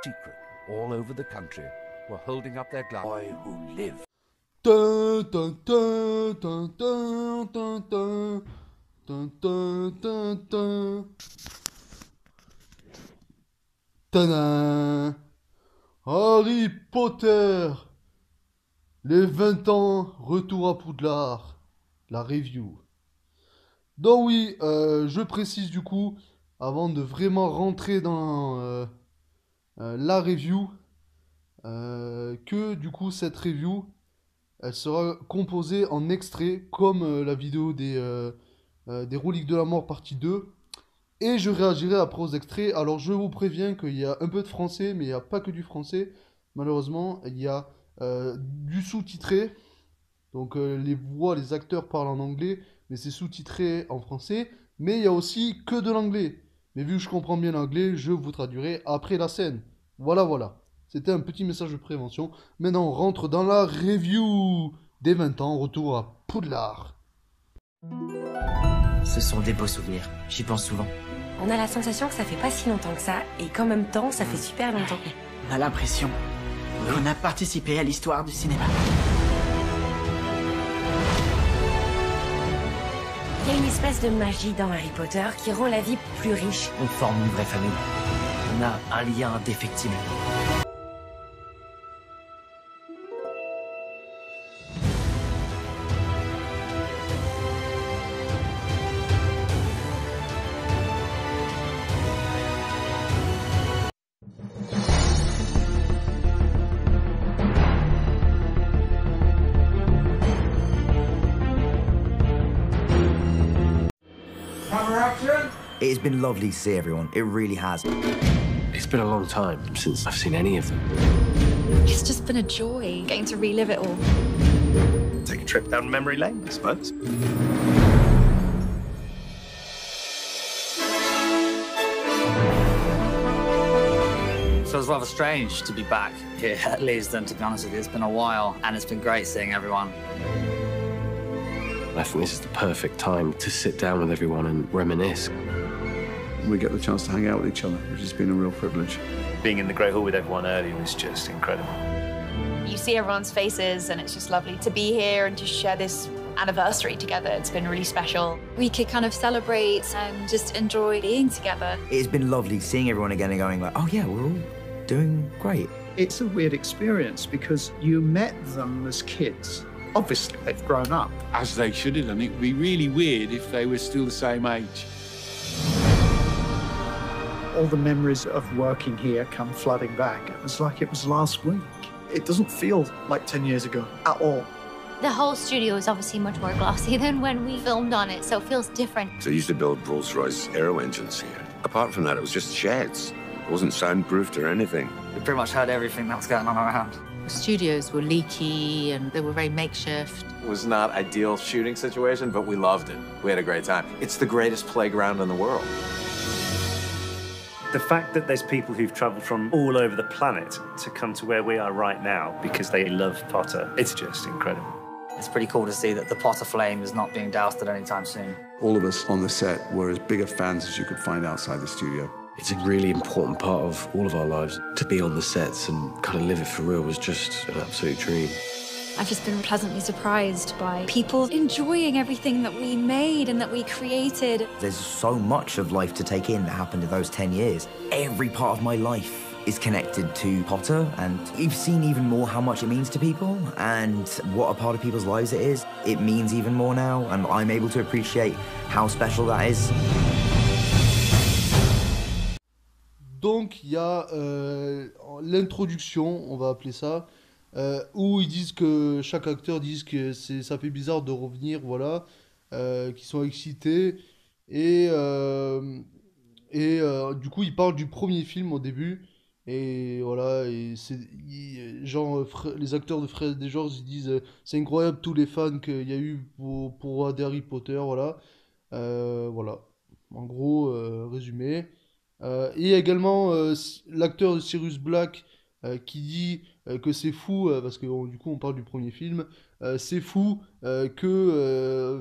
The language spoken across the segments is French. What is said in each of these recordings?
secret all over the country were holding up their glass. Boy who lived. Dun, dun, dun, dun, dun, dun, dun. Dun, dun, dun, dun. Tadam! Harry Potter! Les 20 ans, retour à Poudlard. La review. Donc oui, je précise du coup, avant de vraiment rentrer dans la review, que du coup cette review, elle sera composée en extraits, comme la vidéo des Reliques de la Mort partie 2. Et je réagirai après aux extraits. Alors je vous préviens qu'il y a un peu de français, mais il n'y a pas que du français. Malheureusement, il y a du sous-titré. Donc les voix, les acteurs parlent en anglais, mais c'est sous-titré en français. Mais il y a aussi que de l'anglais. Mais vu que je comprends bien l'anglais, je vous traduirai après la scène. Voilà, voilà. C'était un petit message de prévention. Maintenant, on rentre dans la review des 20 ans. Retour à Poudlard. Ce sont des beaux souvenirs, j'y pense souvent. On a la sensation que ça fait pas si longtemps que ça, et qu'en même temps, ça fait super longtemps. On a l'impression qu'on a participé à l'histoire du cinéma. Il y a une espèce de magie dans Harry Potter qui rend la vie plus riche. On forme une vraie famille. On a un lien indéfectible. It has been lovely to see everyone. It really has. It's been a long time since I've seen any of them. It's just been a joy getting to relive it all. Take a trip down memory lane, I suppose. Feels rather strange to be back here at Leavesden, to be honest with you. It's been a while, and it's been great seeing everyone. I think this is the perfect time to sit down with everyone and reminisce. We get the chance to hang out with each other, which has been a real privilege. Being in the Great Hall with everyone earlier was just incredible. You see everyone's faces, and it's just lovely to be here and to share this anniversary together. It's been really special. We could kind of celebrate and just enjoy being together. It has been lovely seeing everyone again and going like, oh yeah, we're all doing great. It's a weird experience because you met them as kids. Obviously, they've grown up. As they should have done. It would be really weird if they were still the same age. All the memories of working here come flooding back. It was like it was last week. It doesn't feel like 10 years ago at all. The whole studio is obviously much more glossy than when we filmed on it, so it feels different. So they used to build Rolls-Royce aero engines here. Apart from that, it was just sheds. It wasn't soundproofed or anything. We pretty much heard everything that was going on around. The studios were leaky and they were very makeshift. It was not ideal shooting situation, but we loved it. We had a great time. It's the greatest playground in the world. The fact that there's people who've travelled from all over the planet to come to where we are right now because they love Potter, it's just incredible. It's pretty cool to see that the Potter flame is not being doused at any time soon. All of us on the set were as big a fans as you could find outside the studio. It's a really important part of all of our lives. To be on the sets and kind of live it for real was just an absolute dream. I've just been pleasantly surprised by people enjoying everything that we made and that we created. There's so much of life to take in that happened in those 10 years. Every part of my life is connected to Potter, and we've seen even more how much it means to people and what a part of people's lives it is. It means even more now, and I'm able to appreciate how special that is. Donc il y a l'introduction, on va appeler ça, où ils disent que chaque acteur dit que ça fait bizarre de revenir, voilà, qu'ils sont excités du coup ils parlent du premier film au début et voilà et genre les acteurs de Fred et George ils disent c'est incroyable tous les fans qu'il y a eu pour Harry Potter, voilà, voilà, en gros résumé. Et également l'acteur de Sirius Black qui dit que c'est fou, parce que du coup on parle du premier film, c'est fou que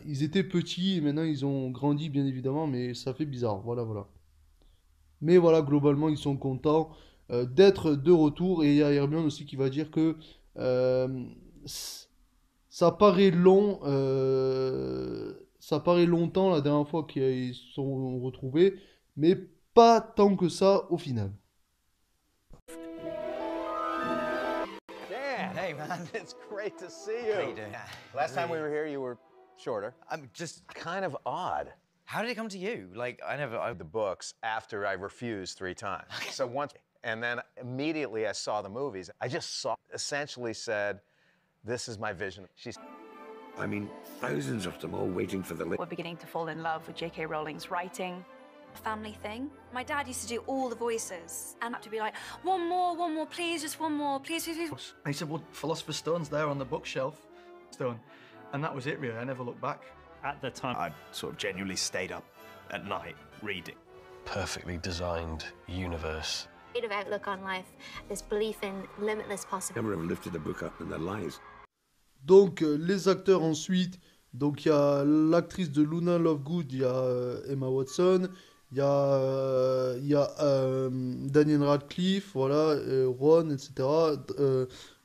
ils étaient petits et maintenant ils ont grandi bien évidemment, mais ça fait bizarre, voilà voilà. Mais voilà, globalement ils sont contents d'être de retour. Et il y a Hermione aussi qui va dire que ça paraît long, ça paraît longtemps la dernière fois qu'ils se sont retrouvés, mais pas tant que ça au final. Dan, hey man, it's great to see you. How you doing? Last time we were here, you were shorter. I'm just Kind of odd. How did it come to you? Like, I The books after I refused 3 times. So once, and then immediately I saw the movies. I just essentially said, this is my vision. I mean, thousands of them all waiting for the We're beginning to fall in love with J.K. Rowling's writing. Family thing. My dad used to do all the voices and to be like, one more, please, just one more, please. He said, well, Philosopher's Stone's there on the bookshelf. Stone. And that was it, really. I never looked back. At the time, I sort of genuinely stayed up at night reading. Perfectly designed universe. Creative outlook on life, this belief in limitless possibility. Never have lifted a book up in their lives. Donc les acteurs ensuite, donc il y a l'actrice de Luna Lovegood, il y a Emma Watson, il y a Daniel Radcliffe, voilà, Ron, etc.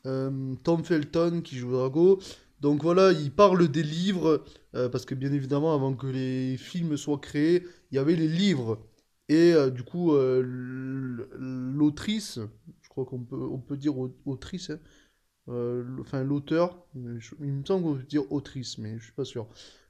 Tom Felton qui joue Drago. Donc voilà, il parle des livres, parce que bien évidemment, avant que les films soient créés, il y avait les livres. Et du coup, l'autrice, je crois qu'on peut dire autrice, hein, enfin l'auteur, il me semble qu'on peut dire autrice, mais je suis pas sûr.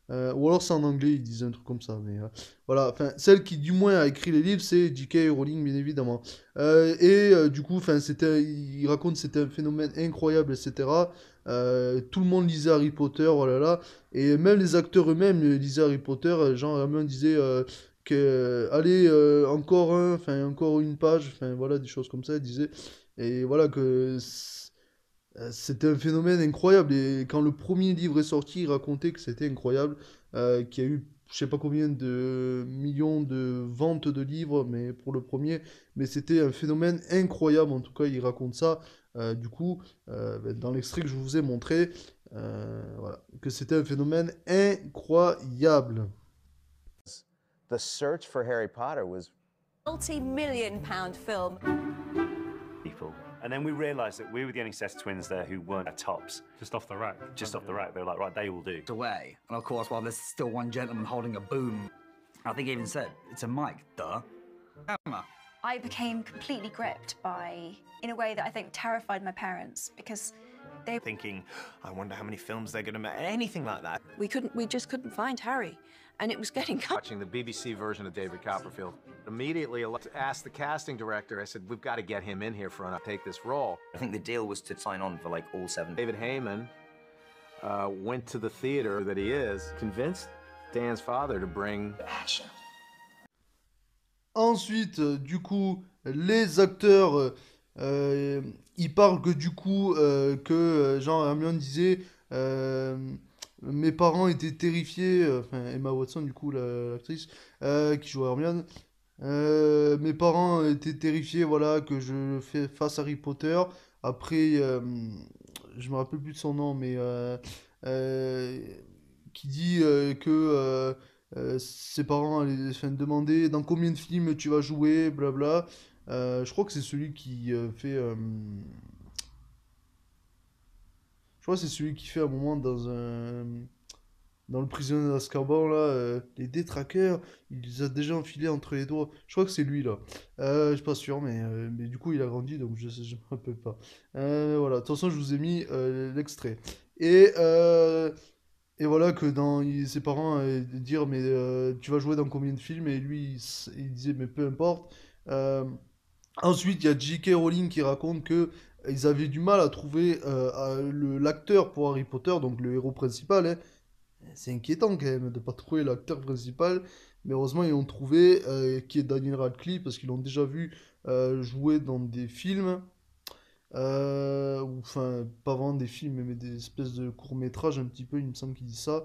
Ou alors c'est en anglais, ils disent un truc comme ça, mais voilà, enfin celle qui du moins a écrit les livres, c'est J.K. Rowling, bien évidemment. Du coup, enfin il raconte c'était un phénomène incroyable, etc. Tout le monde lisait Harry Potter, voilà là, et même les acteurs eux-mêmes lisaient Harry Potter. Genre Hermione disait que allez encore une page, enfin voilà des choses comme ça, elle disait, et voilà que c'était un phénomène incroyable. Et quand le premier livre est sorti, il racontait que c'était incroyable, qu'il y a eu je sais pas combien de millions de ventes de livres, mais pour le premier, mais c'était un phénomène incroyable. En tout cas, il raconte ça. Du coup, dans l'extrait que je vous ai montré, voilà, que c'était un phénomène incroyable. The search for Harry Potter was Multi-million-pound film. People. And then we realised that we were the only set of twins there who weren't at tops. Just off the rack. Just off the rack. They were like, right, they will do. Away. And of course, while there's still one gentleman holding a boom, I think he even said, it's a mic, duh. Hammer. I became completely gripped by, in a way that I think terrified my parents, because they Thinking, I wonder how many films they're going to make. Anything like that. We just couldn't find Harry. And it was getting watching the BBC version of David Copperfield. Immediately asked the casting director, I said, we've got to get him in here for to take this role. I think the deal was to sign on for like all 7. David Heyman went to the theater that he is, convinced Dan's father to bring action. Ensuite, du coup, les acteurs, ils parlent que du coup, genre Hermione disait, mes parents étaient terrifiés, enfin Emma Watson du coup, l'actrice qui joue Hermione, mes parents étaient terrifiés, voilà, que je fasse Harry Potter. Après, je me rappelle plus de son nom, mais qui dit que ses parents allaient demander dans combien de films tu vas jouer, blabla. Je crois que c'est celui qui fait. Je crois que c'est celui qui fait un moment dans le prisonnier d'Azkaban là, les détraqueurs, il les a déjà enfilés entre les doigts. Je crois que c'est lui là. Je suis pas sûr, mais du coup il a grandi, donc je me rappelle pas. Voilà, de toute façon je vous ai mis l'extrait. Et voilà que ses parents dire mais tu vas jouer dans combien de films, et lui il disait mais peu importe. Ensuite il y a J.K. Rowling qui raconte que ils avaient du mal à trouver l'acteur pour Harry Potter, donc le héros principal, hein. C'est inquiétant quand même de ne pas trouver l'acteur principal, mais heureusement ils l'ont trouvé, qui est Daniel Radcliffe, parce qu'ils l'ont déjà vu jouer dans des films, enfin pas vraiment des films mais des espèces de courts-métrages un petit peu, il me semble qu'ils disent ça,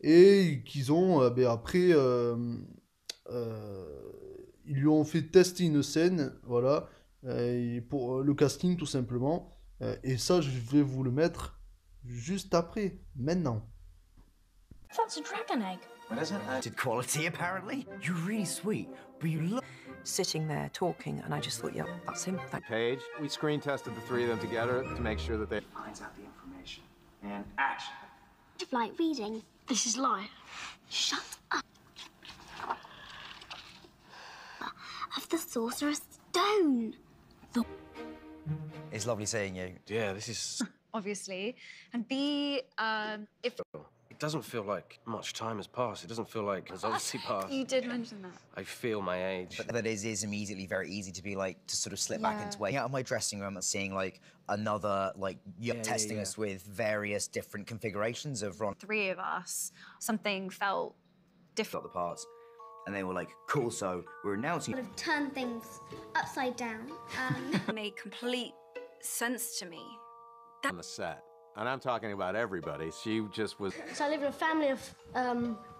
et qu'ils ont après ils lui ont fait tester une scène, voilà, pour le casting tout simplement, et ça je vais vous le mettre juste après, maintenant. That's a dragon egg. What is it? Did quality, apparently. You're really sweet, but you look... sitting there talking, and I just thought, yeah, that's him. Paige, we screen tested the three of them together to make sure that they Finds out the information. And action. Like reading. This is live. Shut up. Of the Sorcerer's Stone. It's lovely seeing you. Yeah, this is... Obviously. And B, if... It doesn't feel like much time has passed. It doesn't feel like it's obviously passed. You did mention that. I feel my age. But that is immediately very easy to be like, to sort of slip back into way. Out of my dressing room and seeing like another, like, testing us with various different configurations of Ron. Three of us, something felt different. Got the parts. And they were like, cool, so we're announcing. Sort of turn things upside down. Made complete sense to me. on the set. And I'm talking about everybody. She just was... So I live in a family of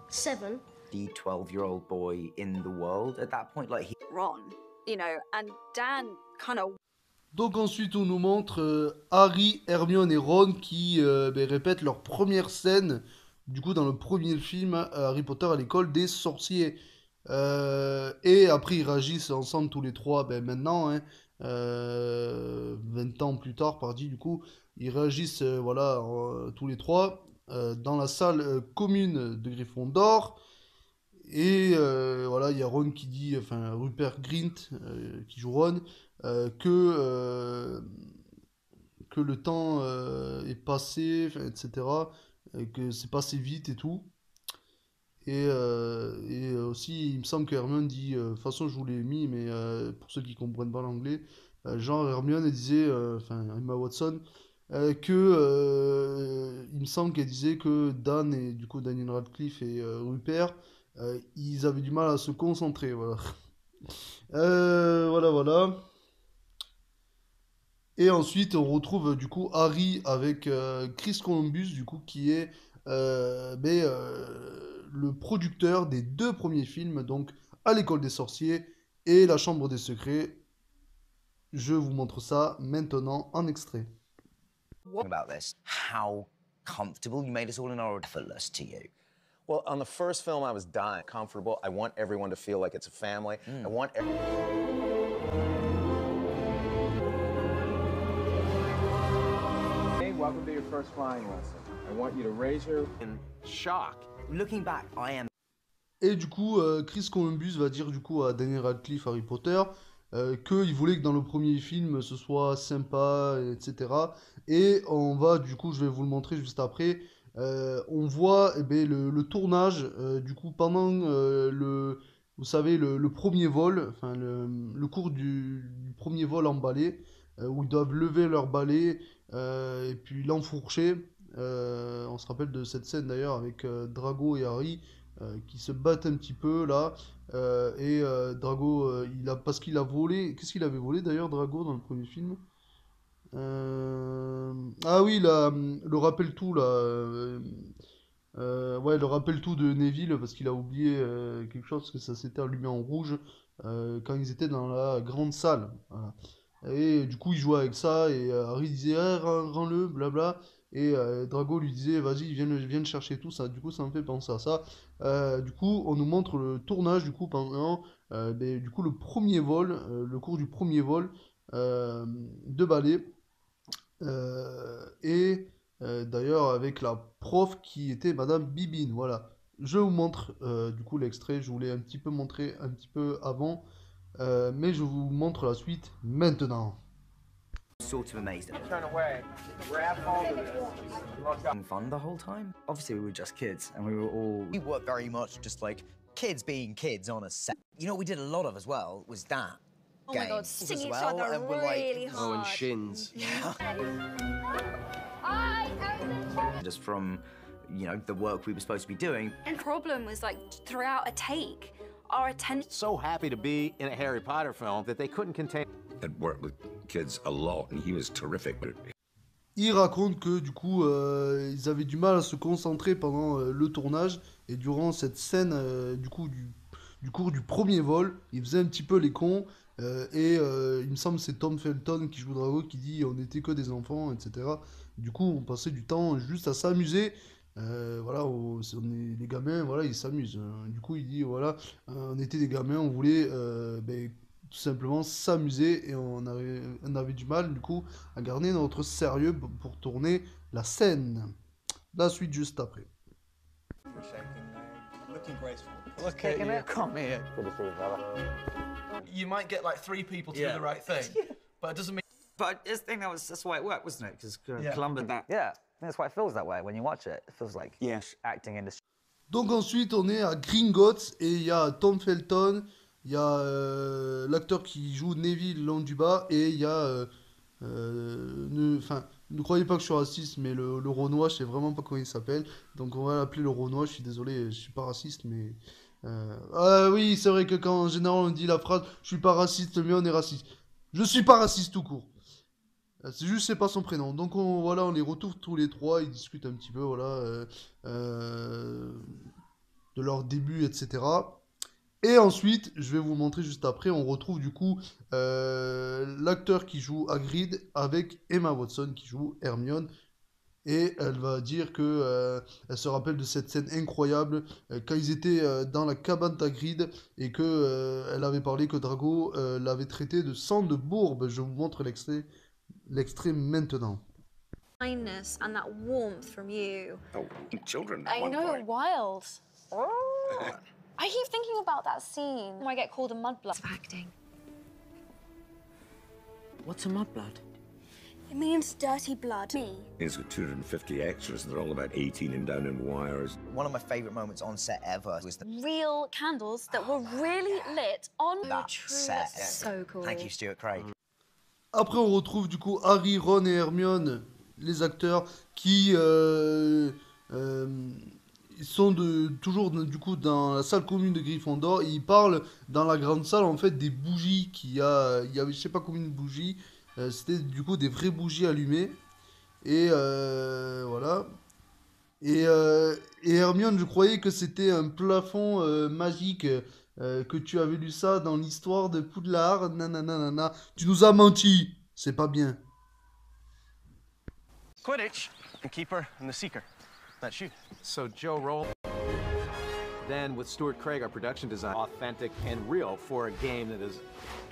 7. The 12-year-old boy in the world at that point, like he... Ron, you know, and Dan kind of... Donc ensuite on nous montre Harry, Hermione et Ron qui répètent leur première scène du coup dans le premier film Harry Potter à l'école des sorciers. Et après ils réagissent ensemble tous les trois maintenant, hein, 20 ans plus tard pardi du coup, ils réagissent voilà tous les trois dans la salle commune de Gryffondor. Et voilà, il y a Ron qui dit, enfin Rupert Grint qui joue Ron, que le temps est passé, etc. Que c'est passé vite et tout. Et aussi, il me semble que Hermione dit, de toute façon je vous l'ai mis, mais pour ceux qui comprennent pas l'anglais, genre Hermione elle disait, enfin Emma Watson, que il me semble qu'elle disait que Dan et du coup Daniel Radcliffe et Rupert, ils avaient du mal à se concentrer, voilà. Voilà. Et ensuite, on retrouve du coup Harry avec Chris Columbus, du coup, qui est le producteur des 2 premiers films, donc À l'école des sorciers et La chambre des secrets. Je vous montre ça maintenant en extrait. About this, how comfortable you made us all in our effortless to you. Well, on the first film, I was dying, comfortable. I want everyone to feel like it's a family. I want Hey, welcome to your first flying lesson. I want you to raise your... in shock. Looking back, I am... Et du coup, Chris Columbus va dire du coup à Daniel Radcliffe, Harry Potter, qu'il voulait que dans le premier film, ce soit sympa, etc. Et on va, du coup, je vais vous le montrer juste après, on voit le tournage, du coup, pendant vous savez, le premier vol, enfin le cours du premier vol en balai, où ils doivent lever leur balai et puis l'enfourcher. On se rappelle de cette scène d'ailleurs avec Drago et Harry qui se battent un petit peu là. Et Drago, parce qu'il a volé. Qu'est-ce qu'il avait volé d'ailleurs, Drago, dans le premier film? Ah oui, le rappel-tout là. Ouais, le rappel-tout de Neville parce qu'il a oublié quelque chose, parce que ça s'était allumé en rouge quand ils étaient dans la grande salle. Voilà. Et du coup, il jouait avec ça et Harry disait rends-le, blabla. Et Drago lui disait vas-y, viens chercher tout ça. Du coup, ça me fait penser à ça. Du coup, on nous montre le tournage du coup pendant du coup le premier vol, le cours du premier vol de ballet. Et d'ailleurs avec la prof qui était Madame Bibine. Voilà. Je vous montre du coup l'extrait. Je voulais un petit peu montrer un petit peu avant, mais je vous montre la suite maintenant. Sort of amazed at it. Turn away. Grab hold of this. Look up. Fun the whole time. Obviously, we were just kids, and we were very much just like kids being kids on a set. You know what we did a lot of as well was that. Oh my God, singing each as well, other and we're really like, hard. Oh, and shins. Just from, you know, the work we were supposed to be doing. And problem was like throughout a take, our attention. So happy to be in a Harry Potter film that they couldn't contain... I'd worked with kids a lot, and he was terrific. Il raconte que du coup ils avaient du mal à se concentrer pendant le tournage et durant cette scène du coup du cours du premier vol, ils faisaient un petit peu les cons et il me semble que c'est Tom Felton qui joue Drago qui dit on n'était que des enfants, etc. Du coup on passait du temps juste à s'amuser Voilà, les gamins, voilà, ils s'amusent. Du coup, il dit, voilà, on était des gamins, on voulait tout simplement s'amuser et on avait du mal, du coup, à garder notre sérieux pour tourner la scène. La suite juste après. Looking graceful. Look at you, come here. Good to see you, brother. You might get like 3 people to do the right thing, but it doesn't mean. But I just think that's why it worked, wasn't it? Because Yeah. Columbus, Yeah, that's why it feels that way when you watch it. It feels like acting industry. Donc ensuite, on est à Gringotts et il y a Tom Felton, il y a l'acteur qui joue Neville Londuba et il y a... ne croyez pas que je suis raciste, mais le Renoir, je sais vraiment pas comment il s'appelle. Donc on va l'appeler le Renoir, je suis désolé, je suis pas raciste, mais... oui, c'est vrai que quand en général on dit la phrase « je suis pas raciste, mais on est raciste ». Je suis pas raciste tout court. C'est juste, c'est pas son prénom. Donc voilà, on les retrouve tous les trois, ils discutent un petit peu, voilà, de leur début, etc. Et ensuite, je vais vous montrer juste après, on retrouve du coup l'acteur qui joue Hagrid avec Emma Watson qui joue Hermione. Et elle va dire que elle se rappelle de cette scène incroyable quand ils étaient dans la cabane d'Hagrid et que elle avait parlé que Drago l'avait traité de sang de bourbe. Je vous montre l'extrait maintenant. Kindness and that warmth from you. Oh, children. I know, wild. I keep thinking about that scene where I get called a mudblood. Acting. What's a mudblood? It means dirty blood. Me. It's got 250 extras, and they're all about 18 and down in wires. One of my favourite moments on set ever was the Real candles that were really lit on that true. set. So cool. Thank you, Stuart Craig. Après, on retrouve du coup Harry, Ron et Hermione, les acteurs, qui sont toujours du coup dans la salle commune de Gryffondor. Et ils parlent dans la grande salle en fait des bougies qu'il y a. Il y avait je sais pas combien de bougies. C'était du coup des vraies bougies allumées. Et voilà. Et Hermione, je croyais que c'était un plafond magique. Que tu avais lu ça dans l'histoire de Poudlard, nanana. Tu nous as menti, c'est pas bien. Quidditch, the keeper and the seeker. That's you. So Joe Roll. Then with Stuart Craig, our production design, authentic and real for a game that is.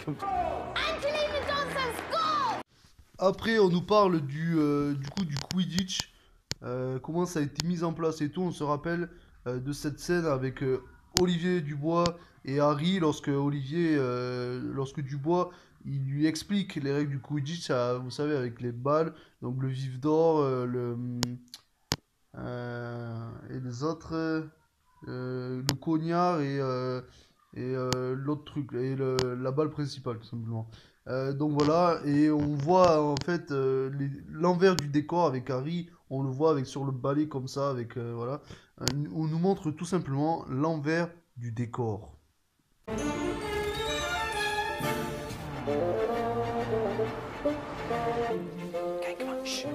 Angelina Johnson, score! Après, on nous parle du coup du Quidditch, comment ça a été mis en place et tout. On se rappelle de cette scène avec Olivier Dubois et Harry lorsque Dubois il lui explique les règles du Quidditch, vous savez, avec les balles, donc le vif d'or, et les autres, le cognard et l'autre truc, et la balle principale tout simplement. Donc voilà, et on voit en fait l'envers du décor avec Harry, on le voit avec sur le balai comme ça, avec voilà, on nous montre tout simplement l'envers du décor. Okay, come on, shh.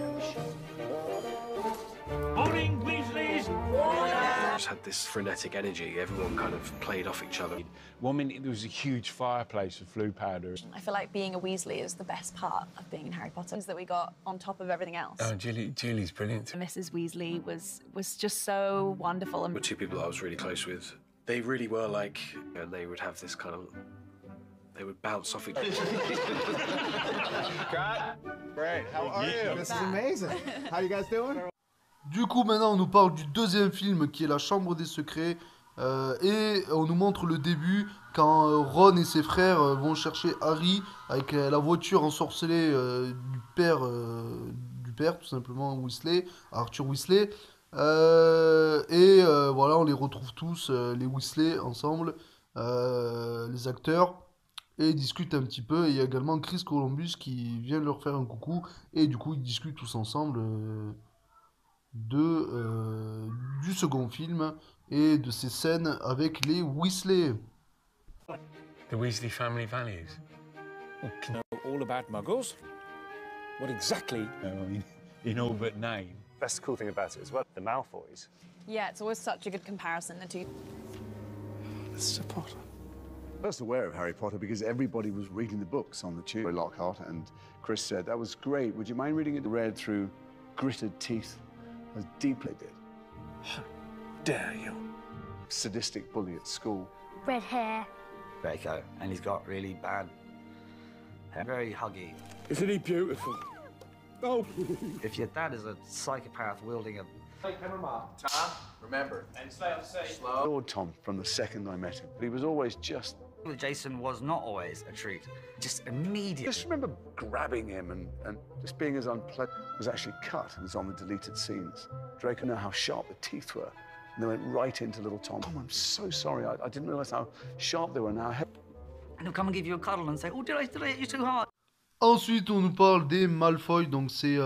Morning, Weasleys! Just had this frenetic energy. Everyone kind of played off each other. 1 minute there was a huge fireplace of flue powder. I feel like being a Weasley is the best part of being in Harry Potter, is that we got on top of everything else. Oh, Julie's brilliant. Mrs. Weasley was just so wonderful. But two people I was really close with, they really were like, and they would have this kind of, they would bounce off each other. Great, how are you? This is amazing. How you guys doing? Du coup, maintenant, on nous parle du deuxième film qui est La Chambre des Secrets. Et on nous montre le début quand Ron et ses frères vont chercher Harry avec la voiture ensorcelée du père, tout simplement, Weasley, Arthur Weasley. Voilà, on les retrouve tous, les Weasley, ensemble, les acteurs, et ils discutent un petit peu. Et il y a également Chris Columbus qui vient leur faire un coucou, et du coup, ils discutent tous ensemble du second film et de ces scènes avec les Weasley. The Weasley family values. You know all about Muggles? What exactly? I mean, in all but name. That's the cool thing about it as well, the Malfoys. Yeah, it's always such a good comparison, the two. Mr. Potter. I was aware of Harry Potter because everybody was reading the books on the tube. Lockhart and Chris said, that was great. Would you mind reading it? Read through gritted teeth as deeply did. Dare you? Sadistic bully at school. Red hair. Draco, and he's got really bad hair. Very huggy. Isn't he beautiful? Oh. If your dad is a psychopath wielding a... Hey, cameraman. Tom, remember, and stay on safe. I adored Tom from the second I met him. But he was always just... Jason was not always a treat. Just immediate. Just remember grabbing him and just being as unpleasant. It was actually cut and it's on the deleted scenes. Draco knew how sharp the teeth were. And they went right into little Tom. Tom, I'm so sorry. I didn't realize how sharp they were now. And he'll come and give you a cuddle and say, oh, did I hit you too hard? Ensuite, on nous parle des Malfoy, donc c'est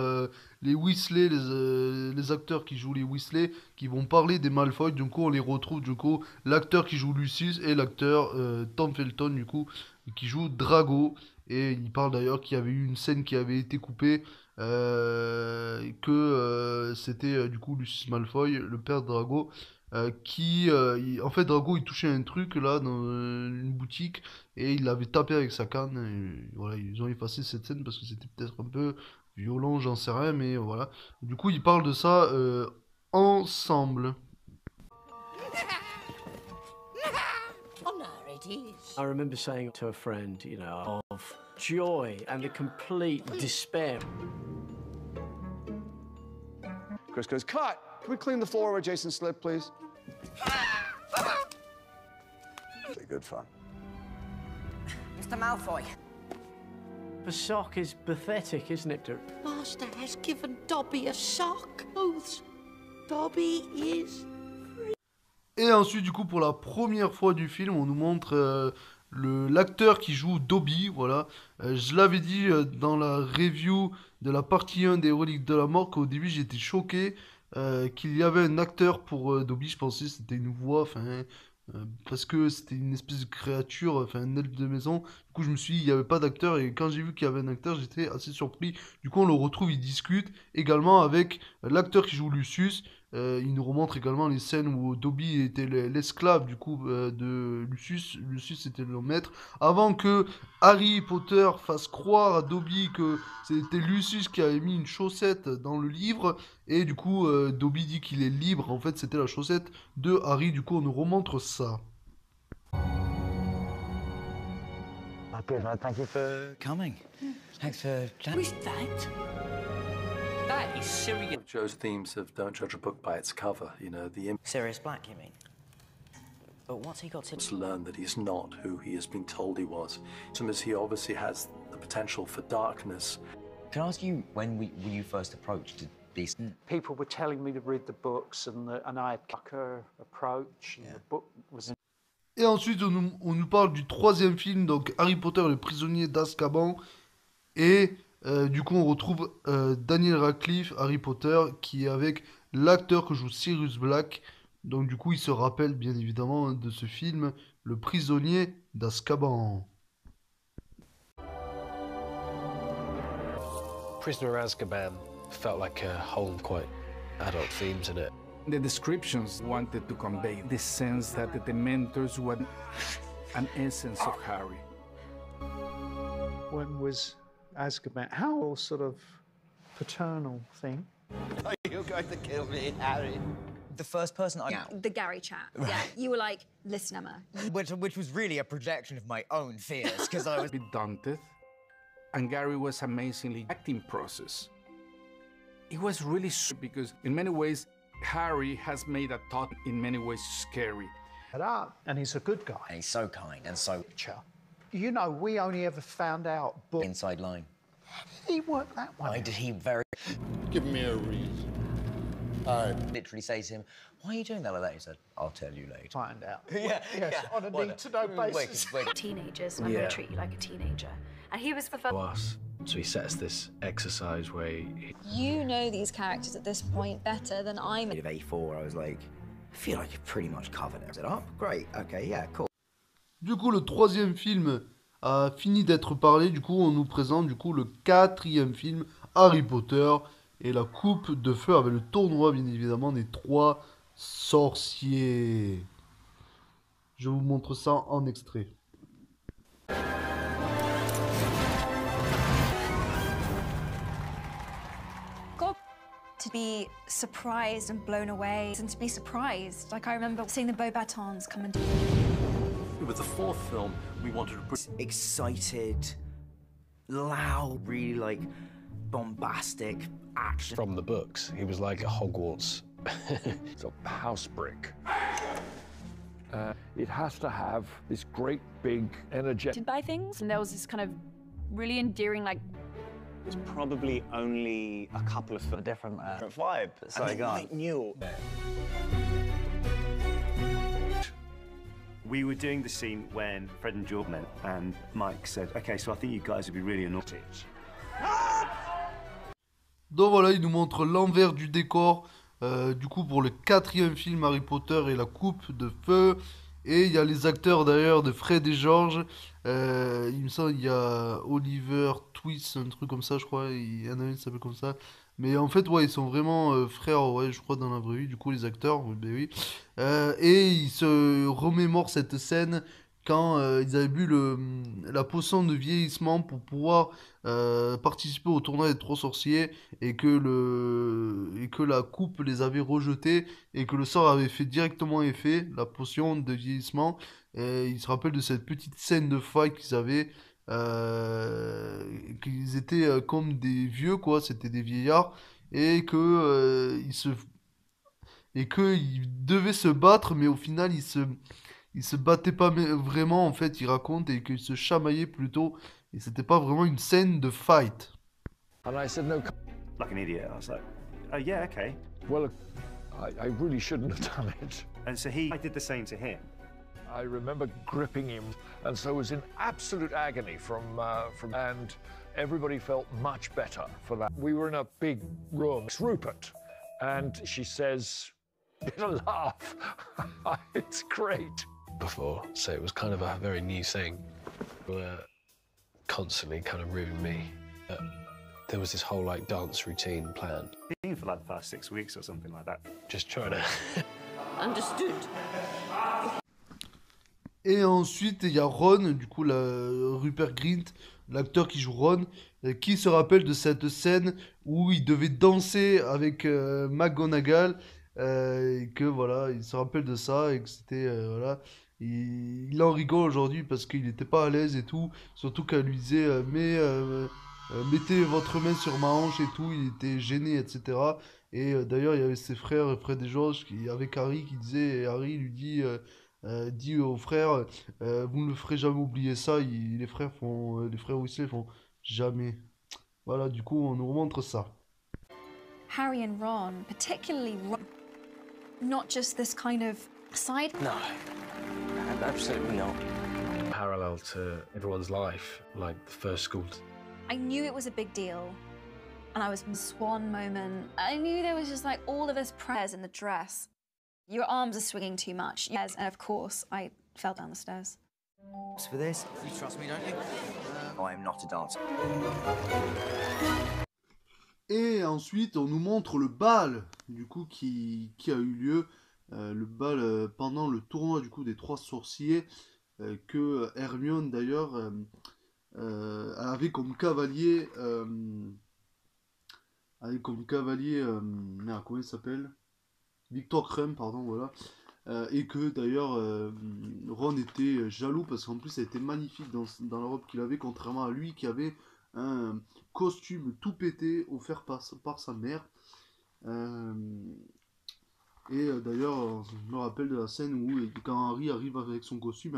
les Weasley, les acteurs qui jouent les Weasley, qui vont parler des Malfoy. Du coup, on les retrouve, du coup, l'acteur qui joue Lucius et l'acteur Tom Felton, du coup, qui joue Drago. Et il parle d'ailleurs qu'il y avait eu une scène qui avait été coupée, que c'était du coup Lucius Malfoy, le père de Drago, en fait, Drago il touchait un truc là dans une boutique et il l'avait tapé avec sa canne. Et voilà, ils ont effacé cette scène parce que c'était peut-être un peu violent, j'en sais rien, mais voilà. Du coup, ils parlent de ça ensemble. I remember saying to a friend, you know, of joy and the complete despair. Chris goes, cut! Can we clean the floor where Jason slid, please? Pretty good fun. Mr. Malfoy. The sock is pathetic, isn't it? Master has given Dobby a sock. Oaths. Dobby is... Et ensuite, du coup, pour la première fois du film, on nous montre l'acteur qui joue Dobby, voilà. Je l'avais dit dans la review de la partie 1 des Reliques de la Mort, qu'au début, j'étais choqué qu'il y avait un acteur pour Dobby. Je pensais que c'était une voix, parce que c'était une espèce de créature, enfin un elfe de maison. Du coup, je me suis dit, il n'y avait pas d'acteur, et quand j'ai vu qu'il y avait un acteur, j'étais assez surpris. Du coup, on le retrouve, il discute également avec l'acteur qui joue Lucius. Il nous remontre également les scènes où Dobby était l'esclave du coup de Lucius. Lucius était le maître. Avant que Harry Potter fasse croire à Dobby que c'était Lucius qui avait mis une chaussette dans le livre. Et du coup, Dobby dit qu'il est libre. En fait, c'était la chaussette de Harry. Du coup, on nous remontre ça. Good, man. Thank you for coming. Thanks for... Who's that? That is serious. Joe's themes of don't judge a book by its cover, you know, Sirius Black, you mean? But what's he got to learn that he's not who he has been told he was. As he obviously has the potential for darkness. Can I ask you, when were you first approached these? People were telling me to read the books and I had a approach and the book was... Et ensuite, on nous parle du troisième film, donc Harry Potter, le prisonnier d'Azkaban. Et du coup, on retrouve Daniel Radcliffe, Harry Potter, qui est avec l'acteur que joue Sirius Black. Donc du coup, il se rappelle bien évidemment de ce film, Le prisonnier d'Azkaban. Prisoner of Azkaban felt like a whole quite adult themes in it. The descriptions wanted to convey the sense that the Dementors were an essence of Harry. When was Azkaban? How sort of paternal thing? You're going to kill me, Harry. The first person I... The Gary chat. Right. Yeah, you were like, listen, Emma. Which was really a projection of my own fears, because I was... daunted, and Gary was amazingly acting process. It was really because in many ways, Harry has made a thought in many ways scary. And he's a good guy. And he's so kind and so... You know, we only ever found out... Inside line. He worked that way. Why did he very... Give me a reason. Literally say to him, why are you doing that like that? He said, I'll tell you later. Find out. Yes, on a need-to-know basis. Teenagers, and I'm going to treat you like a teenager. And he was the first... So he sets this exercise where You know these characters at this point better than I'm... Of A4, I was like, I feel like you've pretty much covered it. I said, oh, great, okay, yeah, cool. Du coup, le troisième film a fini d'être parlé. Du coup, on nous présente du coup le quatrième film, Harry Potter et la coupe de feu avec le tournoi, bien évidemment, des 3 sorciers. Je vous montre ça en extrait. to be surprised and blown away and to be surprised. Like I remember seeing the Beauxbatons come and With the fourth film, we wanted to put excited, loud, really like bombastic action. From the books, he was like a Hogwarts. It's a house brick. It has to have this great, big, energetic... By things, and there was this kind of really endearing, like... There's probably only a couple of a different vibe. So I got new. We were doing the scene when Fred and George met, and Mike said, "Okay, so I think you guys would be really annoyed." Donc voilà, il nous montre l'envers du décor, du coup pour le 4e film Harry Potter et la coupe de feu. Et il y a les acteurs d'ailleurs de Fred et George. Il me semble il y a Oliver Twist, un truc comme ça je crois. Il y en a un qui s'appelle comme ça. Mais en fait ouais ils sont vraiment frères ouais je crois dans la vraie vie. Du coup les acteurs, ben oui. Et ils se remémorent cette scène quand ils avaient bu la potion de vieillissement pour pouvoir participer au tournoi des 3 sorciers et que la coupe les avait rejetés et que le sort avait fait directement effet, la potion de vieillissement. Et ils se rappellent de cette petite scène de fight qu'ils avaient, qu'ils étaient comme des vieux quoi, c'était des vieillards et que ils devaient se battre mais au final ils se battaient pas vraiment en fait, ils racontent, et qu'ils se chamaillaient plutôt, et c'était pas vraiment une scène de fight. And I said no. Like an idiot, I was like, "Oh yeah, okay." Well, I really shouldn't have done it. And so I did the same to him. I remember gripping him, and so was in absolute agony and everybody felt much better for that. We were in a big room. It's Rupert, and she says, "It's a laugh." It's great. Before, so it was kind of a very new thing. We were constantly kind of ribbing me. There was this whole like dance routine planned. Been for like the past 6 weeks or something like that. Just trying to. Understood. Et ensuite il y a Ron, du coup Rupert Grint, l'acteur qui joue Ron, qui se rappelle de cette scène où il devait danser avec McGonagall. Et que voilà, il se rappelle de ça et que c'était voilà, il en rigole aujourd'hui parce qu'il n'était pas à l'aise et tout, surtout qu'elle lui disait mettez votre main sur ma hanche et tout, il était gêné etc. Et d'ailleurs il y avait ses frères Fred et George avec Harry qui disait, et Harry lui dit aux frères vous ne le ferez jamais oublier ça, les frères Weasley font jamais. Voilà, du coup on nous remontre ça. Harry and Ron, particularly Ron, not just this kind of side. No, absolutely not. Parallel to everyone's life, like the first school. I knew it was a big deal, and I was in swan moment. I knew there was just like all of this prayers in the dress. Your arms are swinging too much. Yes, and of course, I fell down the stairs. For this, you trust me, don't you? I am not a dancer. Et ensuite, on nous montre le bal, du coup, qui a eu lieu, le bal pendant le tournoi, du coup, des 3 sorciers, que Hermione, d'ailleurs, avait comme cavalier, merde, comment il s'appelle? Victor Crumb, pardon, voilà. Et que, d'ailleurs, Ron était jaloux, parce qu'en plus, elle était magnifique dans la robe qu'il avait, contrairement à lui, qui avait un costume tout pété offert par sa mère. Et d'ailleurs je me rappelle de la scène où quand Harry arrive avec son costume,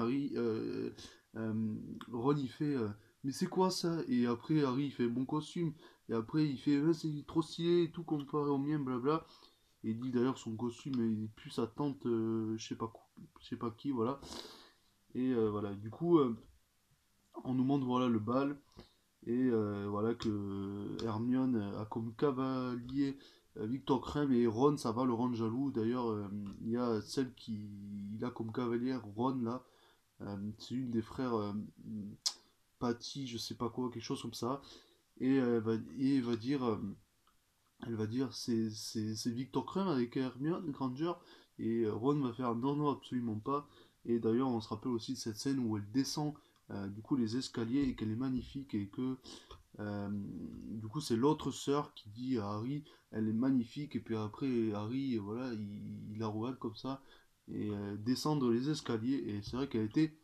Ron il fait mais c'est quoi ça, et après Harry il fait mon costume, et après il fait c'est trop stylé et tout comparé au mien blabla, et il dit d'ailleurs son costume il est plus sa tante je sais pas qui, voilà. Et voilà, du coup on nous montre voilà le bal. Et voilà que Hermione a comme cavalier Victor Crumb, et Ron ça va le rendre jaloux. D'ailleurs il y a celle qui a comme cavalière Ron là, c'est une des frères Patty je sais pas quoi, quelque chose comme ça, et elle va dire c'est Victor Crumb avec Hermione Granger, et Ron va faire non absolument pas. Et d'ailleurs on se rappelle aussi de cette scène où elle descend du coup les escaliers et qu'elle est magnifique, et que Du coup, c'est l'autre sœur qui dit à Harry, elle est magnifique, et puis après, Harry, voilà, il la regarde comme ça, et descendre les escaliers, et c'est vrai qu'elle était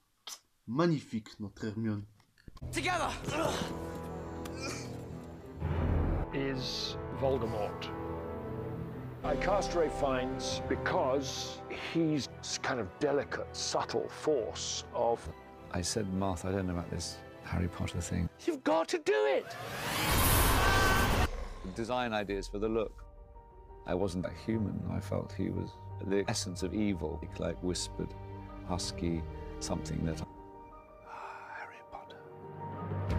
magnifique, notre Hermione. Together! Is Voldemort. I cast Ralph Fiennes because he's this kind of delicate, subtle force of... I said, Martha, I don't know about this Harry Potter thing. You've got to do it! Design ideas for the look. I wasn't a human. I felt he was the essence of evil, like whispered, husky, something that...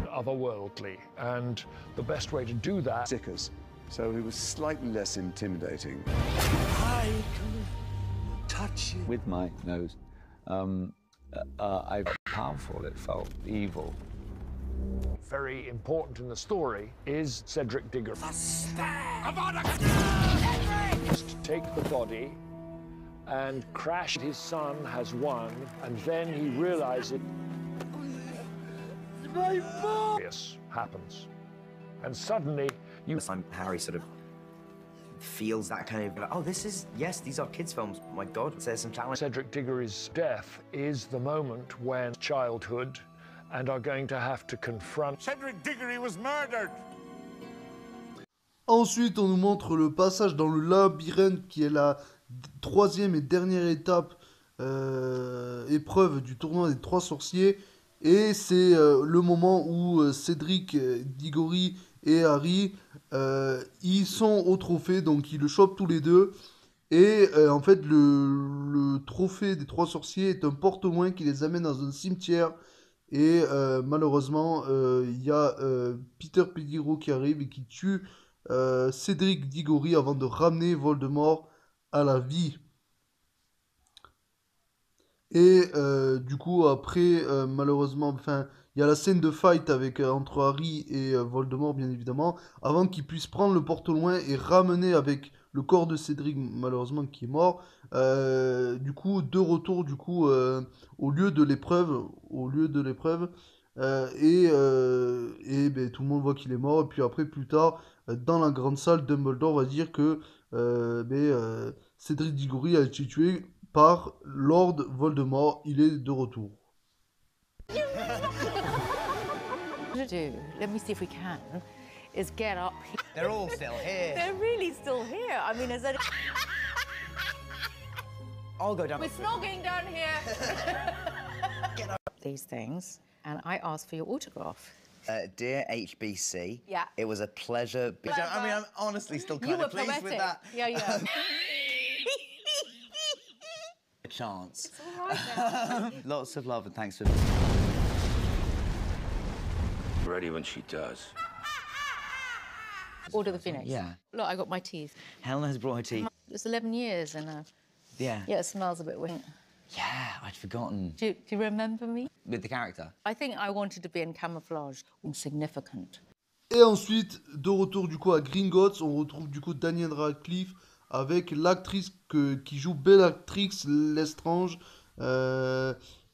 otherworldly, and the best way to do that... Stickers. So he was slightly less intimidating. I can touch you. With my nose, powerful, it felt evil. Very important in the story is Cedric Diggory. Just take the body and crash. His son has won, and then he realizes this happens, and suddenly you. This time Harry sort of feels that kind of like, oh, this is, yes, these are kids' films. My God, there's some talent. Cedric Diggory's death is the moment when childhood and are going to have to confront. Cedric Diggory was murdered. Ensuite, on nous montre le passage dans le labyrinthe, qui est la troisième et dernière étape, épreuve du tournoi des trois sorciers. Et c'est le moment où Cédric Diggory et Harry, ils sont au trophée, donc ils le chopent tous les deux. Et en fait, le trophée des trois sorciers est un porte-moins qui les amène dans un cimetière. Et malheureusement, il y a Peter Pettigrew qui arrive et qui tue Cédric Diggory avant de ramener Voldemort à la vie. Et du coup, après, malheureusement, enfin, il y a la scène de fight avec, entre Harry et Voldemort, bien évidemment, avant qu'il puisse prendre le porte-loin et ramener avec le corps de Cédric, malheureusement, qui est mort. Du coup, de retour, du coup, au lieu de l'épreuve, et ben, tout le monde voit qu'il est mort. Et puis après, plus tard, dans la grande salle, Dumbledore va dire que Cédric Diggory a été tué par Lord Voldemort. Il est de retour. Let me see if we can. Is get up. They're all still here. They're really still here. I mean, is that? I'll go down. We're snogging down here. Get up. These things, and I asked for your autograph. Dear HBC, Yeah. it was a pleasure. I mean, I'm honestly still You kind were of pleased with poetic. that. Yeah, yeah. A chance. It's all right now. Lots of love and thanks for. Ready when she does. Order the Phoenix. Yeah. Look, I got my teeth. Helena has brought her teeth. It's 11 years and Yeah. yeah, it smells a bit weird. Yeah, I'd forgotten. Do you remember me? With the character. I think I wanted to be in camouflage, insignificant. Et ensuite, de retour du coup à Gringotts, on retrouve du coup Daniel Radcliffe avec l'actrice qui joue Bellatrix Lestrange.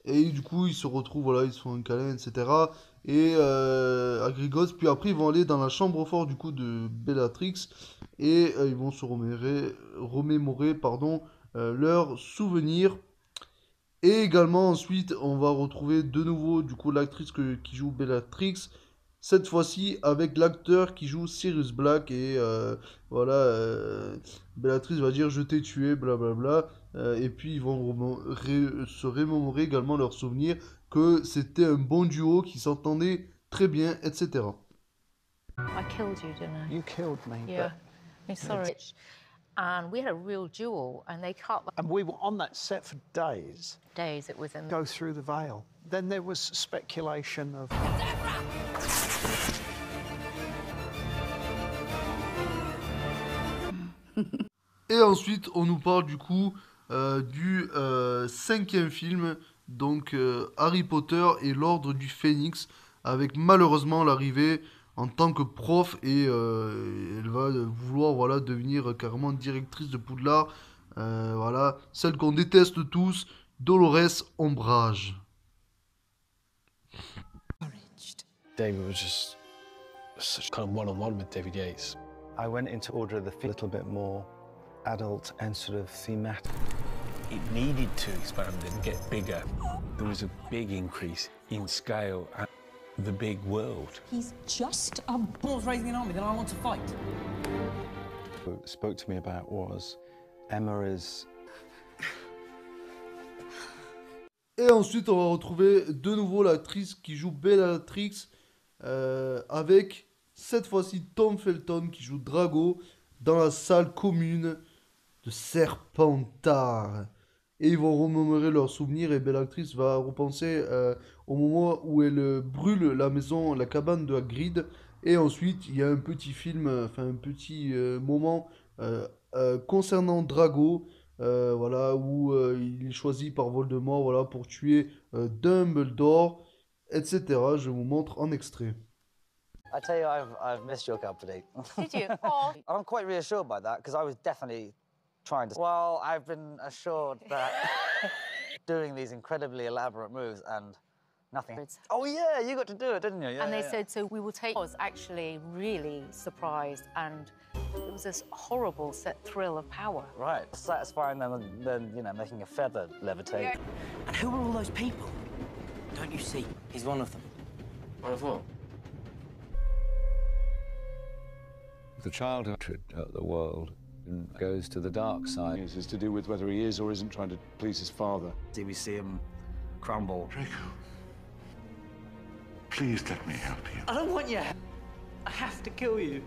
Et du coup, ils se retrouvent, voilà, ils se font un câlin, etc. Et à Gringotts, puis après, ils vont aller dans la chambre forte du coup de Bellatrix. Et ils vont se remémorer leurs souvenirs. Et également, ensuite, on va retrouver de nouveau du coup l'actrice qui joue Bellatrix. Cette fois-ci avec l'acteur qui joue Sirius Black. Et voilà, Bellatrix va dire « Je t'ai tué », blablabla. Et puis ils vont se remémorer également leurs souvenirs, que c'était un bon duo, qui s'entendait très bien, etc. I killed you, didn't I? You killed me. Yeah. I'm sorry. And we had a real duel, and they cut. And we were on that set for days. Days it was in. Go through the veil. Then there was speculation of. Et ensuite, on nous parle du coup du cinquième film, donc Harry Potter et l'Ordre du Phénix, avec malheureusement l'arrivée en tant que prof, et elle va vouloir, voilà, devenir carrément directrice de Poudlard, voilà, celle qu'on déteste tous, Dolores Umbridge. David was just such kind of one-on-one with David Yates. I went into Order of the Phoenix a little bit more adult and sort of thematic. It needed to expand and get bigger. There was a big increase in scale and the big world. He's just a boss raising an army that I want to fight. What spoke to me about was Emma is. Et ensuite, on va retrouver de nouveau l'actrice qui joue Bellatrix avec cette fois-ci Tom Felton qui joue Drago dans la salle commune de Serpentard. Et ils vont remémorer leurs souvenirs et Bellatrix va repenser au moment où elle brûle la maison, la cabane de Hagrid. Et ensuite, il y a un petit film, enfin un petit moment concernant Drago. Voilà, où il est choisi par Voldemort, voilà, pour tuer Dumbledore, etc. Je vous montre en extrait. I tell you, I've missed your company. Did you? Oh. I'm quite reassured by that, because I was definitely trying to... Well, I've been assured that doing these incredibly elaborate moves and nothing... Oh yeah, you got to do it, didn't you? Yeah, And they said, so we will take... I was actually really surprised, and it was this horrible thrill of power. Right, satisfying than you know, making a feather levitate. Yeah. And who are all those people? Don't you see? He's one of them. One of what? The child of the world goes to the dark side. This is to do with whether he is or isn't trying to please his father. Do we see him crumble? Draco, please let me help you. I don't want you. I have to kill you.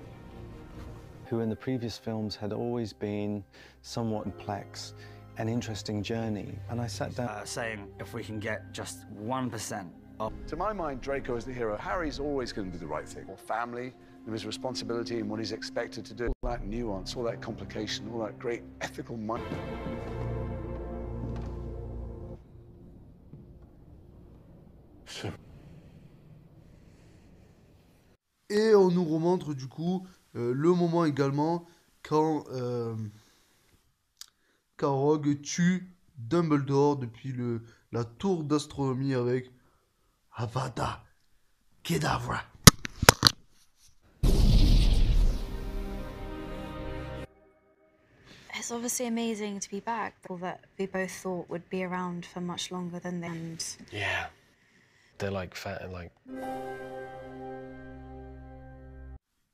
Who in the previous films had always been somewhat complex, an interesting journey. And I sat down... saying if we can get just 1% up. To my mind, Draco is the hero. Harry's always going to do the right thing. Or family, and his responsibility and what he's expected to do. All that nuance, all that complication, all that great ethical mind. Et on nous remontre du coup le moment également quand Rogue tue Dumbledore depuis la tour d'astronomie avec Avada Kedavra. It's obviously amazing to be back. People that we both thought would be around for much longer than they and Yeah. They're like fat and like...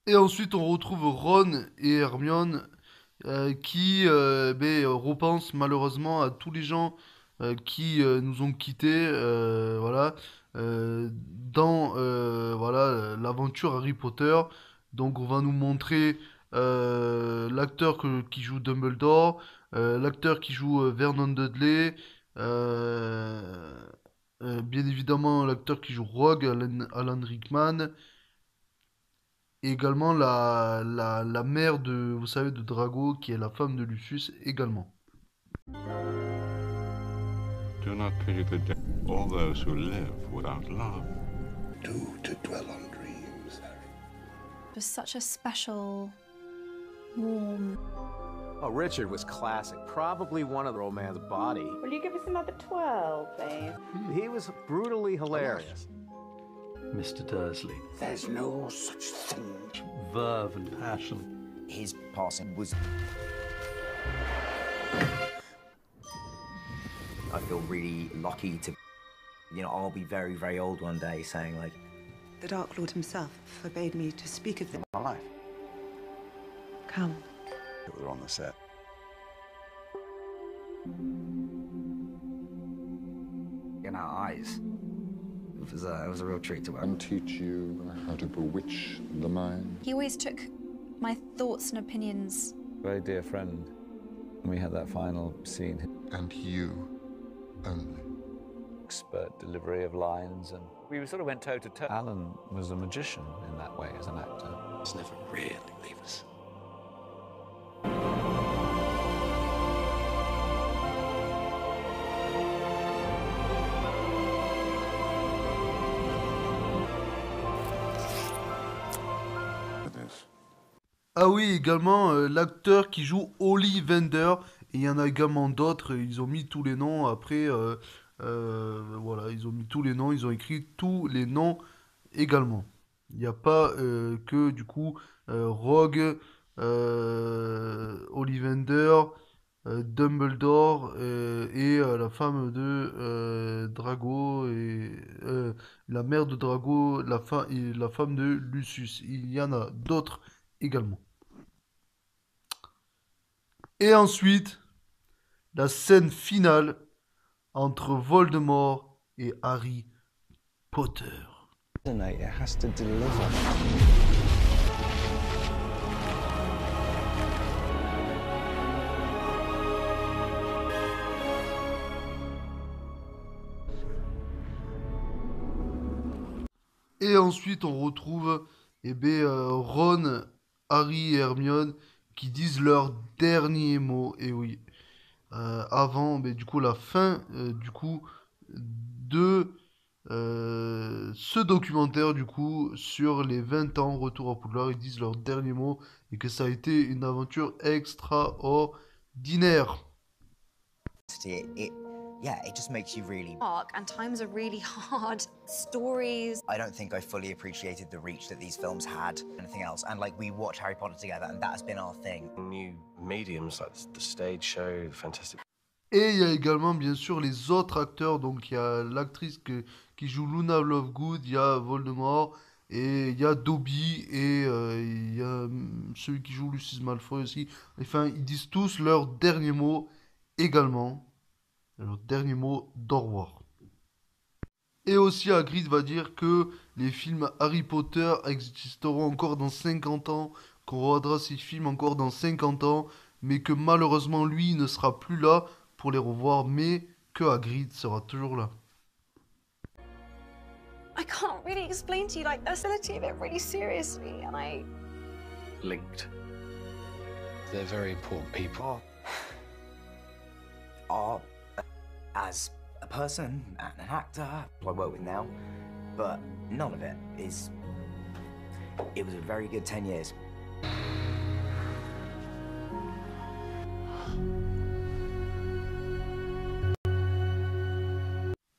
Et ensuite, on retrouve Ron et Hermione qui repensent malheureusement à tous les gens qui nous ont quittés voilà, dans voilà, l'aventure Harry Potter. Donc, on va nous montrer l'acteur qui joue Dumbledore, l'acteur qui joue Vernon Dudley, bien évidemment l'acteur qui joue Rogue, Alan Rickman. Et également la mère de, vous savez, de Drago, qui est la femme de Lucius également. Do not pity the dead, all those who live without love. Do to dwell on dreams, Harry. it was such a special, warm. Oh, Richard was classic. Probably one of the old man's body. Will you give us another 12, please? He was brutally hilarious. Mr. Dursley. There's no such thing. Verve and passion. His passing was... I feel really lucky to, you know, I'll be very, very old one day saying like... The Dark Lord himself forbade me to speak of them. My life. Come. We were on the set. In our eyes. It was a real treat to work. And teach you how to bewitch the mind. He always took my thoughts and opinions. Very dear friend. We had that final scene. And you only. Expert delivery of lines, and we sort of went toe to toe. Alan was a magician in that way as an actor. He's never really leave us. Ah oui, également l'acteur qui joue Ollivander, et il y en a également d'autres, ils ont mis tous les noms après, voilà, ils ont mis tous les noms, ils ont écrit tous les noms également. Il n'y a pas que du coup Rogue, Ollivander, Dumbledore et la femme de Drago et la mère de Drago, et la femme de Lucius. Il y en a d'autres également. Et ensuite, la scène finale entre Voldemort et Harry Potter. It has to deliver. Et ensuite, on retrouve Ron, Harry et Hermione qui disent leur dernier mot. Et oui, avant, du coup, la fin du coup de ce documentaire du coup sur les 20 ans Retour à Poudlard, ils disent leur dernier mot et que ça a été une aventure extraordinaire. Yeah, it just makes you really dark, and times are really hard. Stories. I don't think I fully appreciated the reach that these films had, anything else. And like, we watch Harry Potter together, and that has been our thing. New mediums like the stage show, fantastic. Et il y a également bien sûr les autres acteurs, donc il y a l'actrice qui joue Luna Lovegood, il y a Voldemort, et il y a Dobby, et il y a celui qui joue Lucius Malfoy aussi. Enfin, ils disent tous leur dernier mot également. Alors, dernier mot d'au revoir. Et aussi, Hagrid va dire que les films Harry Potter existeront encore dans 50 ans, qu'on regardera ces films encore dans 50 ans, mais que malheureusement, lui ne sera plus là pour les revoir, mais que Hagrid sera toujours là. I can't really explain to you, like, they're still taking it really seriously, and I... Linked. They're very important people. As a person and an actor I work with now, but none of it is... It was a very good 10 years.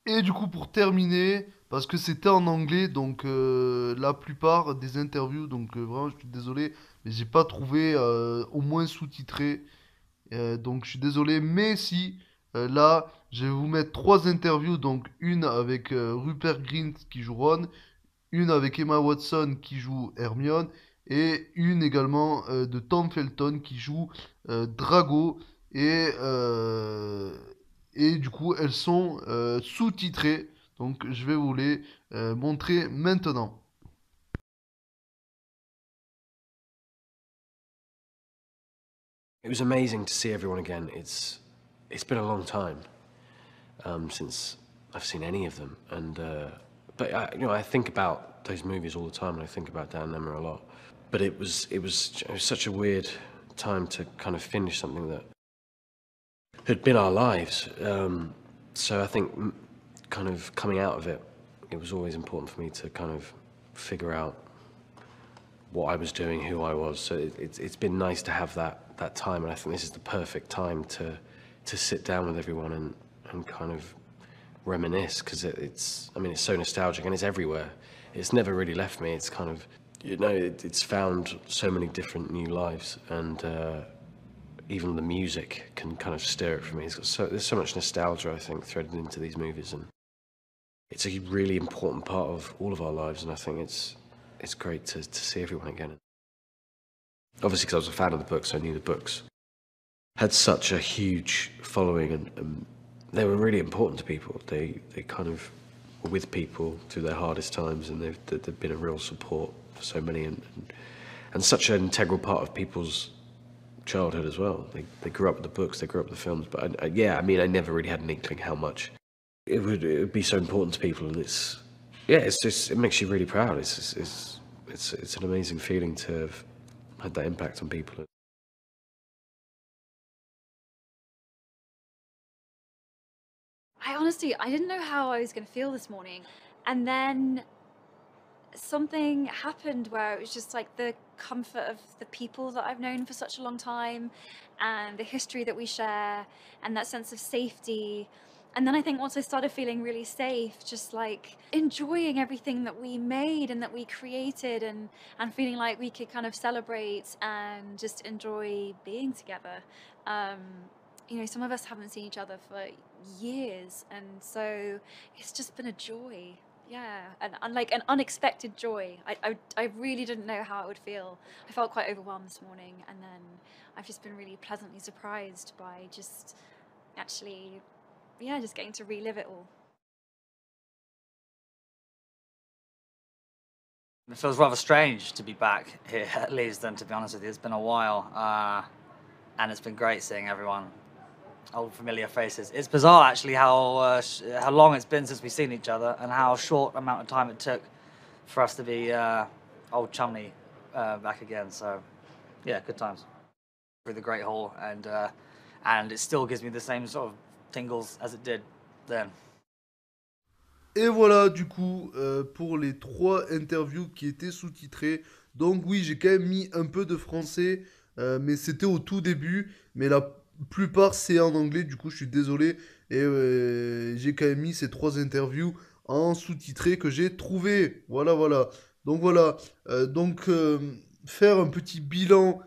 Et du coup, pour terminer, parce que c'était en anglais, donc la plupart des interviews, donc vraiment, je suis désolé, mais j'ai pas trouvé au moins sous-titré. Donc, je suis désolé, mais si, là, je vais vous mettre 3 interviews, donc une avec Rupert Grint qui joue Ron, une avec Emma Watson qui joue Hermione, et une également de Tom Felton qui joue Drago, et du coup, elles sont sous-titrées. Donc, je vais vous les montrer maintenant. It was amazing to see everyone again. It's been a long time since I've seen any of them, and but I think about those movies all the time, and I think about Dan Nemmer a lot. But it was such a weird time to kind of finish something that had been our lives. So I think kind of coming out of it, it was always important for me to kind of figure out what I was doing, who I was. So it's been nice to have that time, and I think this is the perfect time to sit down with everyone and kind of reminisce, because it's so nostalgic and it's everywhere. It's never really left me. It's kind of, it's found so many different new lives, and even the music can kind of stir it for me. There's so much nostalgia, I think, threaded into these movies, and it's a really important part of all of our lives, and I think it's great to see everyone again. Obviously, because I was a fan of the books, I knew the books had such a huge following, and they were really important to people. They kind of were with people through their hardest times, and they've been a real support for so many, and such an integral part of people's childhood as well. They grew up with the books, they grew up with the films, but I never really had an inkling how much it would be so important to people, and it makes you really proud. It's an amazing feeling to have had that impact on people. I didn't know how I was going to feel this morning, and then something happened where it was just like the comfort of the people that I've known for such a long time, and the history that we share, and that sense of safety, And then I think once I started feeling really safe, just like enjoying everything that we made and that we created, and feeling like we could kind of celebrate and just enjoy being together. You know, some of us haven't seen each other for years, and so it's just been a joy. Yeah, and like an unexpected joy. I really didn't know how it would feel. I felt quite overwhelmed this morning, and then I've just been really pleasantly surprised by just actually, yeah, just getting to relive it all. It feels rather strange to be back here at Leavesden, to be honest with you. It's been a while, and it's been great seeing everyone. Old familiar faces. It's bizarre actually how long it's been since we've seen each other, and how short amount of time it took for us to be old chummy back again. So yeah, good times through the Great Hall, and it still gives me the same sort of tingles as it did then. Et voilà, du coup, pour les 3 interviews qui étaient sous-titrées. Donc oui, j'ai quand même mis un peu de français, mais c'était au tout début. Mais la plupart, c'est en anglais, du coup, je suis désolé. Et j'ai quand même mis ces 3 interviews en sous-titré que j'ai trouvé. Voilà, voilà. Donc voilà, faire un petit bilan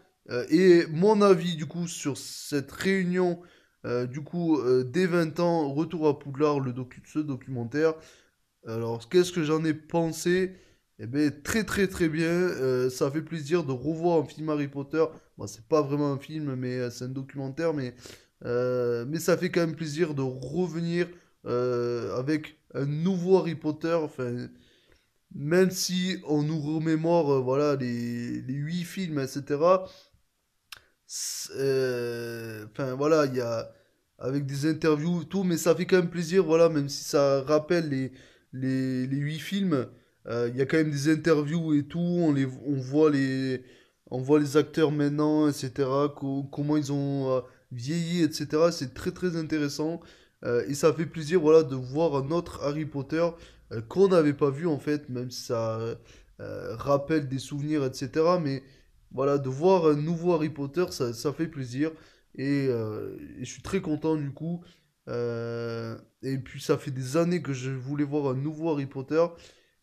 et mon avis, du coup, sur cette réunion, des 20 ans, Retour à Poudlard, ce documentaire. Alors, qu'est-ce que j'en ai pensé? Eh bien, très très très bien. Ça fait plaisir de revoir un film Harry Potter. Bon, c'est pas vraiment un film, mais c'est un documentaire. Mais ça fait quand même plaisir de revenir avec un nouveau Harry Potter. Enfin, même si on nous remémore voilà, les 8 films, etc. Enfin, voilà, il y a avec des interviews, tout, mais ça fait quand même plaisir, voilà, même si ça rappelle les 8 films, il y a quand même des interviews et tout, on voit les acteurs maintenant, etc., comment ils ont vieilli, etc., c'est très très intéressant, et ça fait plaisir, voilà, de voir un autre Harry Potter qu'on n'avait pas vu, en fait, même si ça rappelle des souvenirs, etc., mais voilà, de voir un nouveau Harry Potter, ça fait plaisir. Et je suis très content du coup. Et puis ça fait des années que je voulais voir un nouveau Harry Potter.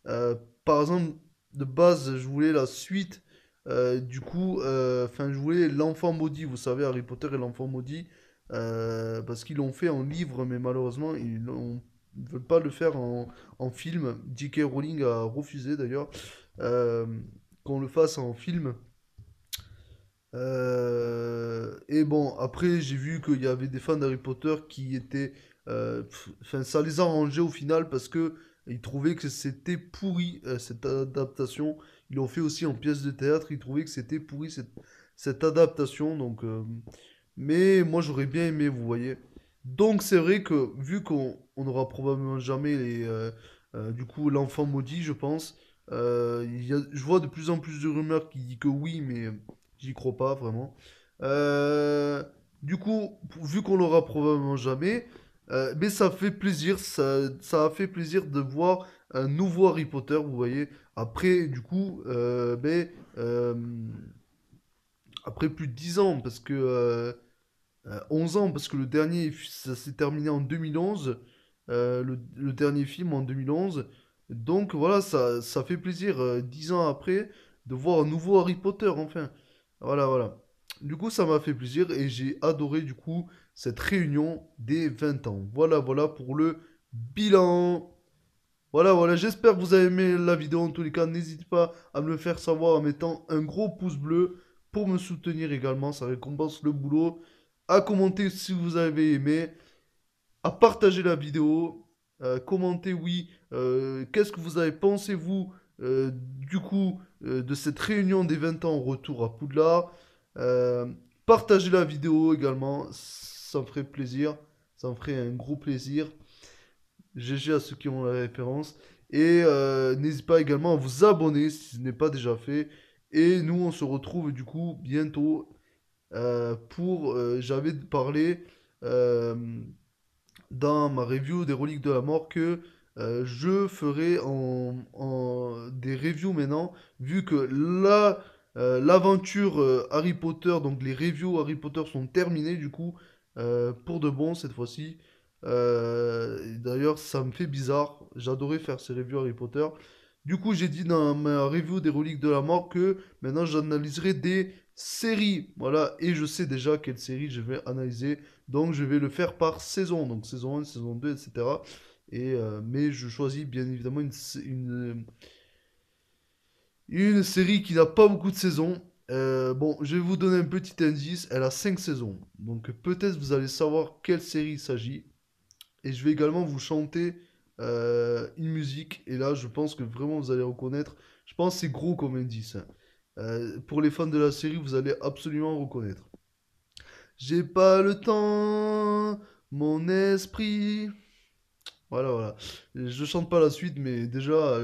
Par exemple, de base, je voulais la suite. Je voulais l'Enfant Maudit. Vous savez, Harry Potter et l'Enfant Maudit. Parce qu'ils l'ont fait en livre, mais malheureusement, ils ne veulent pas le faire en film. J.K. Rowling a refusé d'ailleurs qu'on le fasse en film. Et bon, après, j'ai vu qu'il y avait des fans d'Harry Potter qui étaient... ça les a arrangés au final parce que ils trouvaient que c'était pourri, cette adaptation. Ils l'ont fait aussi en pièce de théâtre, ils trouvaient que c'était pourri, cette adaptation. Donc, mais moi, j'aurais bien aimé, vous voyez. Donc, c'est vrai que, vu qu'on n'aura probablement jamais l'Enfant Maudit, je pense, je vois de plus en plus de rumeurs qui disent que oui, mais... J'y crois pas vraiment. Du coup, vu qu'on l'aura probablement jamais, mais ça fait plaisir, ça a fait plaisir de voir un nouveau Harry Potter, vous voyez. Après, du coup, après plus de 10 ans, parce que 11 ans, parce que le dernier, ça s'est terminé en 2011, le dernier film en 2011. Donc voilà, ça fait plaisir, 10 ans après, de voir un nouveau Harry Potter, enfin. Voilà, voilà. Du coup, ça m'a fait plaisir et j'ai adoré, du coup, cette réunion des 20 ans. Voilà, voilà pour le bilan. Voilà, voilà. J'espère que vous avez aimé la vidéo. En tous les cas, n'hésitez pas à me le faire savoir en mettant un gros pouce bleu pour me soutenir également. Ça récompense le boulot. À commenter si vous avez aimé. À partager la vidéo. Commentez, oui. Qu'est-ce que vous avez pensé, vous, du coup, de cette réunion des 20 ans au retour à Poudlard. Partagez la vidéo également, ça me ferait plaisir, ça me ferait un gros plaisir. GG à ceux qui ont la référence. Et n'hésitez pas également à vous abonner si ce n'est pas déjà fait. Et nous, on se retrouve du coup bientôt j'avais parlé dans ma review des Reliques de la Mort que je ferai des reviews maintenant, vu que l'aventure Harry Potter, donc les reviews Harry Potter sont terminées du coup, pour de bon cette fois-ci. D'ailleurs, ça me fait bizarre. J'adorais faire ces reviews Harry Potter. Du coup, j'ai dit dans ma review des Reliques de la Mort que maintenant j'analyserai des séries. Voilà, et je sais déjà quelle série je vais analyser. Donc, je vais le faire par saison. Donc, saison 1, saison 2, etc. Mais je choisis bien évidemment une série qui n'a pas beaucoup de saisons. Bon, je vais vous donner un petit indice. Elle a 5 saisons. Donc, peut-être vous allez savoir quelle série il s'agit. Et je vais également vous chanter une musique. Et là, je pense que vraiment vous allez reconnaître. Je pense que c'est gros comme indice, hein. Pour les fans de la série, vous allez absolument reconnaître. J'ai pas le temps, mon esprit. Voilà, voilà. Je chante pas la suite, mais déjà,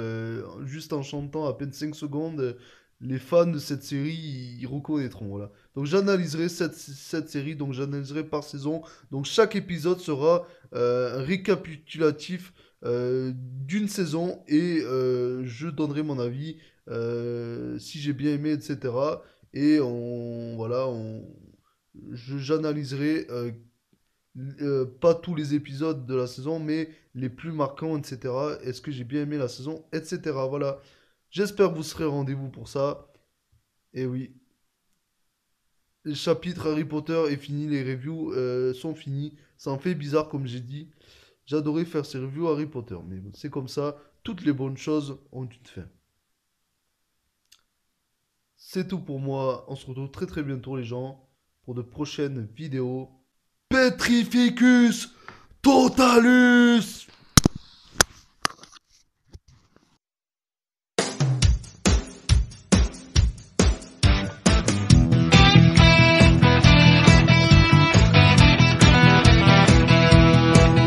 juste en chantant à peine 5 secondes, les fans de cette série, ils reconnaîtront, voilà. Donc j'analyserai cette série, donc j'analyserai par saison. Donc chaque épisode sera un récapitulatif d'une saison et je donnerai mon avis si j'ai bien aimé, etc. Et j'analyserai pas tous les épisodes de la saison, mais les plus marquants, etc. Est-ce que j'ai bien aimé la saison, etc. Voilà. J'espère que vous serez au rendez-vous pour ça. Et oui. Le chapitre Harry Potter est fini, les reviews sont finis. Ça en fait bizarre, comme j'ai dit. J'adorais faire ces reviews Harry Potter, mais bon, c'est comme ça. Toutes les bonnes choses ont une fin. C'est tout pour moi. On se retrouve très très bientôt, les gens, pour de prochaines vidéos. Petrificus Totalus!